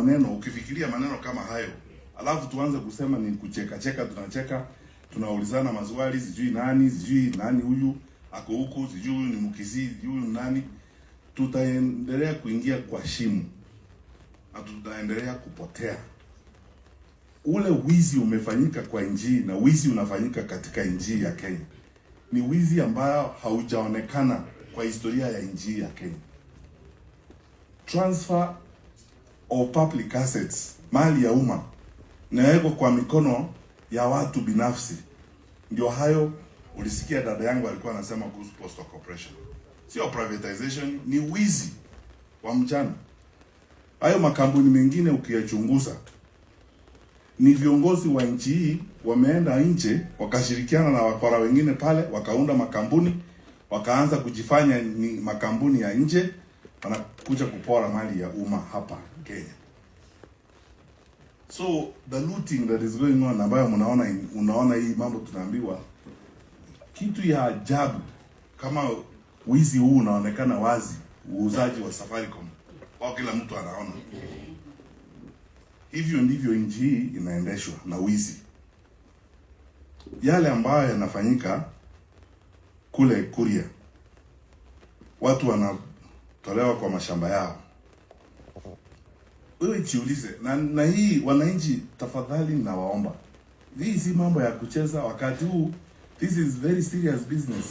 maneno, ukifikiria maneno kama hayo, alafu tuanze kusema ni kucheka cheka, tunacheka, tunaulizana maswali, sijui nani huyu ako huku, sijui huyu ni Mkisii, sijui huyu nani, tutaendelea kuingia kwa shimo. Tutaendelea kupotea. Ule wizi umefanyika kwa nchi na wizi unafanyika katika nchi ya Kenya. Ni wizi ambayo haujaonekana kwa historia ya nchi ya Kenya. Transfer of public assets, mali ya umma, nawekwa kwa mikono ya watu binafsi. Ndio hayo ulisikia dada yangu alikuwa anasema kuhusu Postal Corporation. Sio privatization, ni wizi wa mchana. Hayo makampuni mengine ukiyachunguza, ni viongozi wa nchi hii wameenda nje wakashirikiana na wakora wengine pale, wakaunda makampuni, wakaanza kujifanya ni makampuni ya nje, wanakuja kupora mali ya umma hapa Kenya. So the looting that is going on, ambayo unaona hii mambo tunaambiwa, kitu ya ajabu kama wizi huu unaonekana wazi, uuzaji wa Safaricom kwa kila mtu anaona. Hivyo ndivyo nchi hii inaendeshwa na wizi. Yale ambayo yanafanyika kule Kuria, watu wanatolewa kwa mashamba yao. Wewe jiulize, na hii wananchi, tafadhali nawaomba, hii si mambo ya kucheza wakati huu. This is very serious business.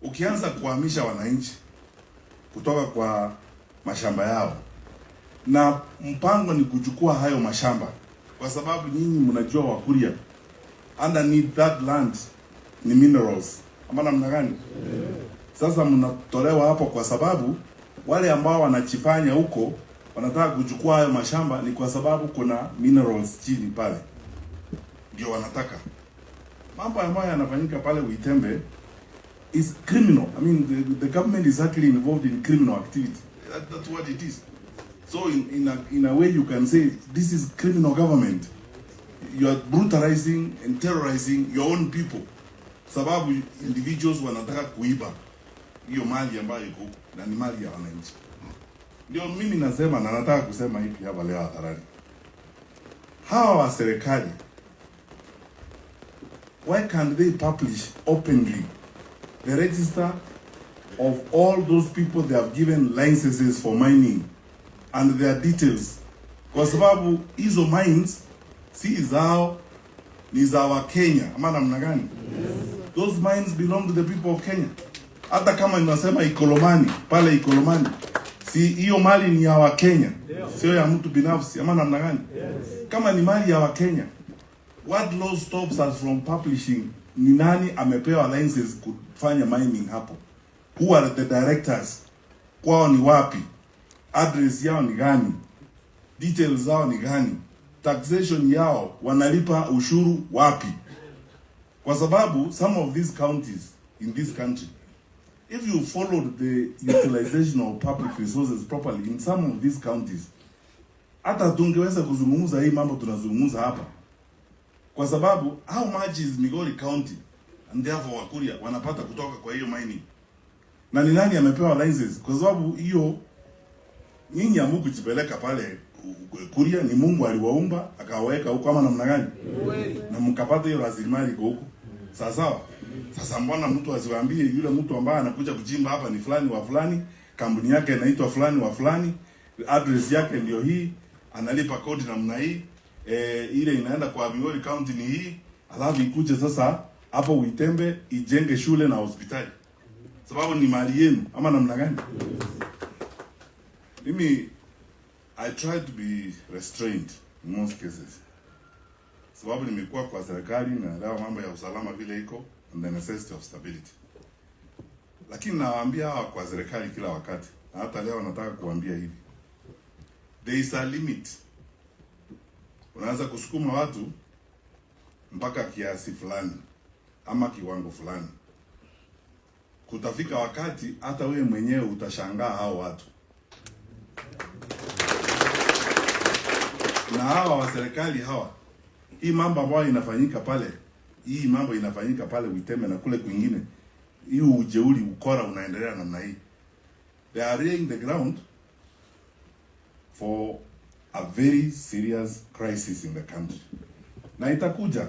Ukianza kuhamisha wananchi kutoka kwa mashamba yao, na mpango ni kuchukua hayo mashamba, kwa sababu nyinyi mnajua Wakuria underneath that land ni minerals, ama namna gani? Sasa mnatolewa hapo kwa sababu wale ambao wanachifanya huko wanataka kuchukua hayo mashamba, ni kwa sababu kuna minerals chini pale, ndio wanataka. Mambo ambayo yanafanyika pale Uitembe is criminal. I mean, the government is actually involved in criminal activity. That's what it is. So in a way you can say this is criminal government. You are brutalizing and terrorizing your own people. Sababu individuals wanataka kuiba hiyo mali ambayo iko na ni mali ya wananchi. Ndio mimi nasema, na nataka kusema hivi hapa leo hadharani. Hawa wa serikali, why can't they publish openly the register of all those people they have given licenses for mining and their details? Kwa sababu hizo mines si zao, ni za wa Kenya, ama namna gani? Those mines belong to the people of Kenya. Hata kama ninasema Ikolomani, pale Ikolomani, si hiyo mali ni ya wa Kenya, sio ya mtu binafsi, ama namna gani? Kama ni mali ya wa Kenya, what law stops us from publishing ni nani amepewa licenses kufanya mining hapo? Who are the directors? Kwao ni wapi? Address yao ni gani? Details zao ni gani? Taxation yao, wanalipa ushuru wapi? Kwa sababu some of these counties in this country, if you followed the utilization of public resources properly in some of these counties, hata tungeweza kuzungumza hii mambo tunazungumza hapa. Kwa sababu how much is Migori County and therefore Wakuria wanapata kutoka kwa hiyo mining? Na ni nani amepewa license? Kwa sababu hiyo nyinyi hamkujipeleka pale Kuria, ni Mungu aliwaumba akawaweka huko, ama namna gani? Na mkapata hiyo rasilimali huko. Sawa. Sasa mbona mtu asiwaambie yule mtu ambaye anakuja kuchimba hapa ni fulani wa fulani, kampuni yake inaitwa fulani wa fulani, address yake ndio hii, analipa kodi namna hii, ile inaenda kwa Migori County ni hii, alafu ikuje sasa hapo Uitembe ijenge shule na hospitali, sababu ni mali yenu, ama namna gani? Mimi I try to be restrained in most cases, sababu nimekuwa kwa serikali na leo mambo ya usalama vile iko and the necessity of stability. Lakini nawaambia hawa kwa serikali kila wakati, na hata leo nataka kuambia hivi, there is a limit. Unaweza kusukuma watu mpaka kiasi fulani ama kiwango fulani. Kutafika wakati hata wewe mwenyewe utashangaa hao watu. Na hawa wa serikali hawa, hii mambo ambayo inafanyika pale, hii mambo inafanyika pale Uitembe na kule kwingine, hii ujeuri, ukora unaendelea namna hii. They are laying the ground for a very serious crisis in the country. Na itakuja.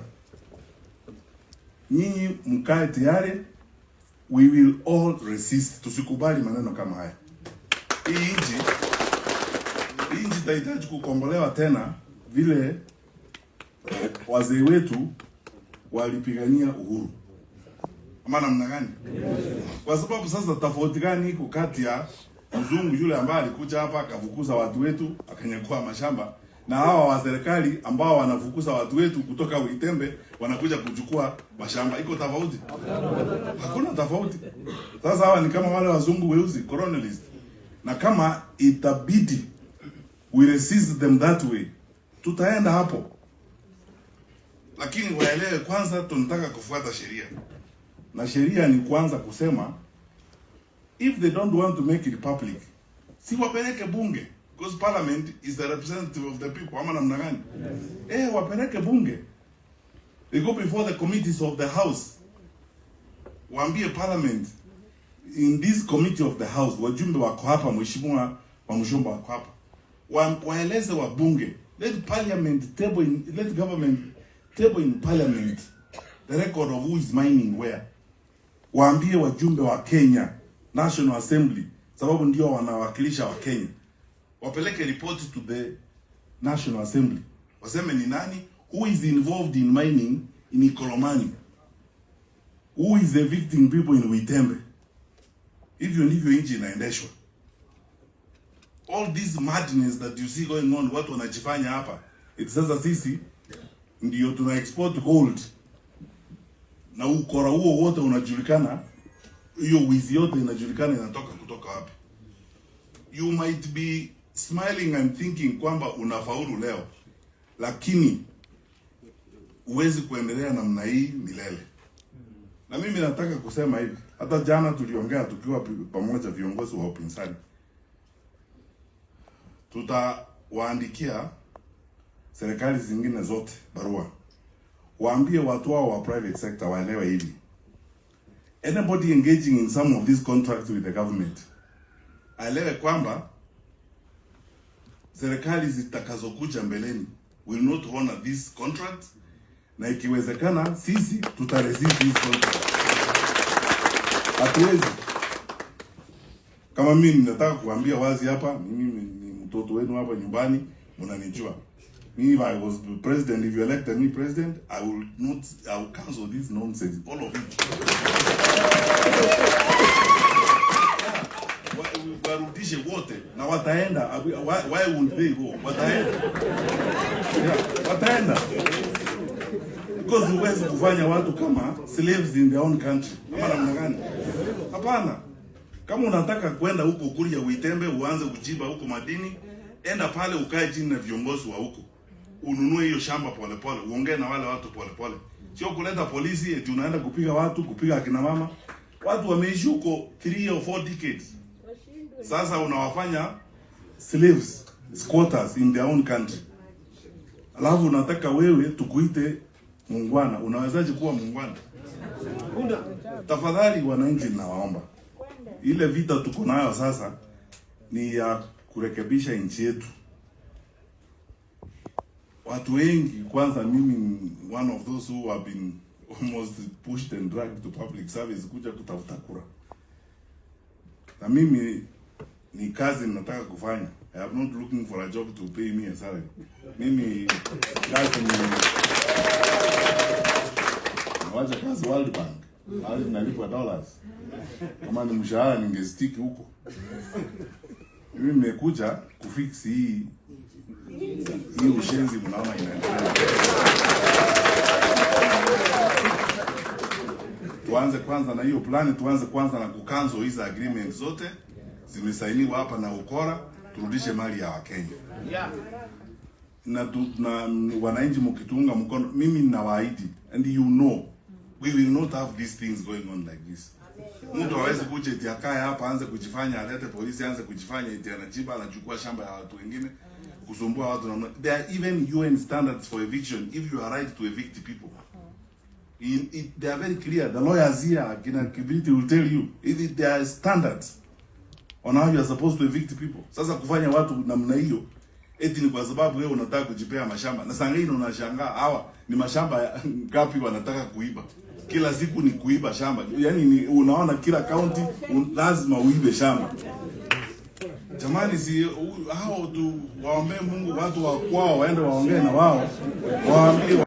Nyinyi mkae tayari, we will all resist. Tusikubali maneno kama haya. Hii nchi itahitaji kukombolewa tena vile wazee wetu walipigania uhuru. Ama namna gani? Kwa sababu sasa tofauti gani iko kati ya mzungu yule ambaye alikuja hapa akafukuza watu wetu akanyakua mashamba na hawa wa serikali ambao wanafukuza watu wetu kutoka Uitembe wanakuja kuchukua mashamba? Iko tofauti? Hakuna tofauti. Sasa hawa ni kama wale wazungu weusi, colonialist. Na kama itabidi we resist them that way, tutaenda hapo. Lakini waelewe kwanza tunataka kufuata sheria. Na sheria ni kwanza kusema if they don't want to make it public, si wapeleke bunge, because parliament is the representative of the people. Ama namna gani? Wapeleke bunge. They go before the committees of the house. Waambie parliament, in this committee of the house, wajumbe wako hapa, mheshimiwa wa Mushomba wako hapa. Waeleze wa bunge. Let government table in parliament the record of who is mining where. Waambie wajumbe wa Kenya National Assembly, sababu ndio wanawakilisha wa Kenya. Wapeleke report to the National Assembly. Waseme ni nani who is involved in mining in Ikolomani. Who is evicting people in Uitembe. Hivyo ndivyo nchi inaendeshwa. All this madness that you see going on, watu wanajifanya hapa. It's sasa sisi ndio tuna export gold. Na ukora huo wote unajulikana, hiyo wizi yote inajulikana inatoka kutoka wapi. You might be smiling and thinking kwamba unafaulu leo, lakini uwezi kuendelea namna hii milele. Na mimi nataka kusema hivi, hata jana tuliongea tukiwa pamoja viongozi wa upinzani. Tutawaandikia serikali zingine zote barua. Waambie watu wao wa private sector waelewe hivi. Anybody engaging in some of these contracts with the government, aelewe kwamba serikali zitakazokuja mbeleni will not honor this contract, na ikiwezekana sisi tutaresist this contract. Hatuwezi. Kama mimi nataka kuambia wazi hapa, mimi ni mtoto wenu hapa nyumbani, mnanijua. If I was the president, if you elected me president, I will cancel this nonsense, all of it. Warudishe wote na wataenda. Why won't they go? Wataenda. Wataenda. Because huwezi kufanya watu kama slaves in their own country. Kama namna gani? Hapana. Kama unataka kwenda huko Kuria Uitembe uanze kuchimba huko madini, enda pale ukae chini na viongozi wa huko. Ununue hiyo shamba pole pole, uongee na wale watu pole pole. Sio kuleta polisi eti unaenda kupiga watu, kupiga akina mama. Watu wameishi huko 3 or 4 decades. Sasa unawafanya slaves, squatters in their own country. Alafu unataka wewe tukuite muungwana. Unawezaje kuwa muungwana? Tafadhali wananchi nawaomba. Ile vita tuko nayo sasa ni ya kurekebisha nchi yetu. Watu wengi, kwanza mimi one of those who have been almost pushed and dragged to public service kuja kutafuta kura. Na mimi ni kazi nataka kufanya. I am not looking for a job to pay me a salary. Mimi kazi ni nawacha kazi World Bank. Hali nalipwa dollars. Kama ni mshahara ningestick huko. Mimi nimekuja kufix hii ushenzi mnaona inaendelea. Tuanze kwanza na hiyo plan, tuanze kwanza na kucancel hizo agreement zote zimesainiwa hapa na ukora, turudishe mali ya Wakenya. Na wananchi mkitunga mkono, mimi ninawaahidi, and you know we will not have these things going on like this. Mtu hawezi kuja eti akae hapa aanze kujifanya alete polisi, aanze kujifanya eti anajiba anachukua shamba ya watu wengine kusumbua watu na there are even UN standards for eviction if you are right to evict people. They are very clear. The lawyers here Kina Kibiriti will tell you there are standards on how you are supposed to evict people. Sasa kufanya watu namna hiyo eti ni kwa sababu wewe unataka kujipea mashamba. Na sasa hii unashangaa hawa ni mashamba ngapi wanataka kuiba? Kila siku ni kuiba shamba. Yaani ni unaona kila county lazima uibe shamba. Jamani, si hao tu waombe Mungu, watu wa kwao waende waongee na wao. Waambie